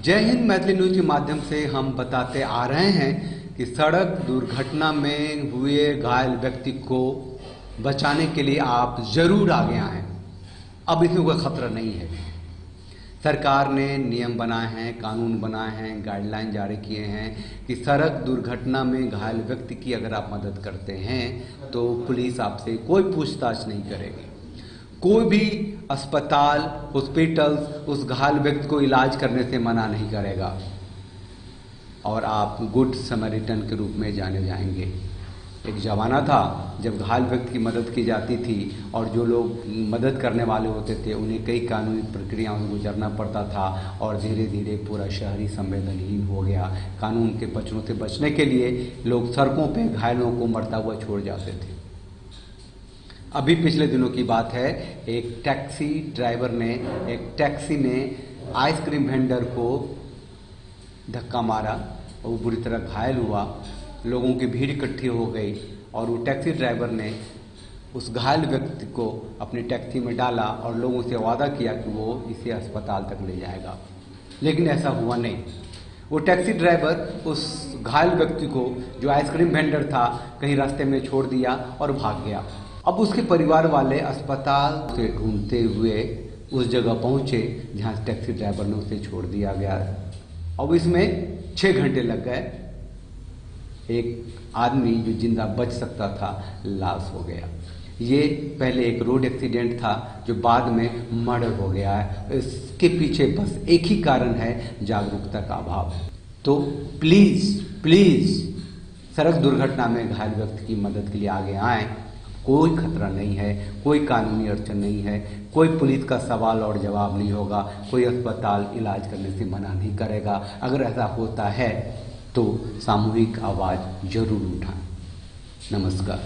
जय हिंद मैथिली न्यूज के माध्यम से हम बताते आ रहे हैं कि सड़क दुर्घटना में हुए घायल व्यक्ति को बचाने के लिए आप जरूर आगे आएं। अब इसमें कोई खतरा नहीं है। सरकार ने नियम बनाए हैं, कानून बनाए हैं, गाइडलाइन जारी किए हैं कि सड़क दुर्घटना में घायल व्यक्ति की अगर आप मदद करते हैं तो पुलिस आपसे कोई पूछताछ नहीं करेगी। कोई भी अस्पताल, हॉस्पिटल उस घायल व्यक्ति को इलाज करने से मना नहीं करेगा और आप गुड समैरिटन के रूप में जाने जाएंगे। एक ज़माना था जब घायल व्यक्ति की मदद की जाती थी और जो लोग मदद करने वाले होते थे उन्हें कई कानूनी प्रक्रियाओं से गुजरना पड़ता था और धीरे धीरे पूरा शहरी संवेदनहीन हो गया। कानून के बच्चों से बचने के लिए लोग सड़कों पे घायलों को मरता हुआ छोड़ जाते थे। अभी पिछले दिनों की बात है, एक टैक्सी ड्राइवर ने एक टैक्सी में आइसक्रीम वेंडर को धक्का मारा और वो बुरी तरह घायल हुआ। लोगों की भीड़ इकट्ठी हो गई और वो टैक्सी ड्राइवर ने उस घायल व्यक्ति को अपनी टैक्सी में डाला और लोगों से वादा किया कि वो इसे अस्पताल तक ले जाएगा, लेकिन ऐसा हुआ नहीं। वो टैक्सी ड्राइवर उस घायल व्यक्ति को, जो आइसक्रीम वेंडर था, कहीं रास्ते में छोड़ दिया और भाग गया। अब उसके परिवार वाले अस्पताल से ढूंढते हुए उस जगह पहुंचे जहां टैक्सी ड्राइवर ने उसे छोड़ दिया गया। अब इसमें 6 घंटे लग गए। एक आदमी जो जिंदा बच सकता था लाश हो गया। ये पहले एक रोड एक्सीडेंट था जो बाद में मर्डर हो गया है। इसके पीछे बस एक ही कारण है, जागरूकता का अभाव। तो प्लीज सड़क दुर्घटना में घायल व्यक्ति की मदद के लिए आगे आएं। कोई खतरा नहीं है, कोई कानूनी अड़चन नहीं है, कोई पुलिस का सवाल और जवाब नहीं होगा, कोई अस्पताल इलाज करने से मना नहीं करेगा। अगर ऐसा होता है तो सामूहिक आवाज़ जरूर उठाएं। नमस्कार।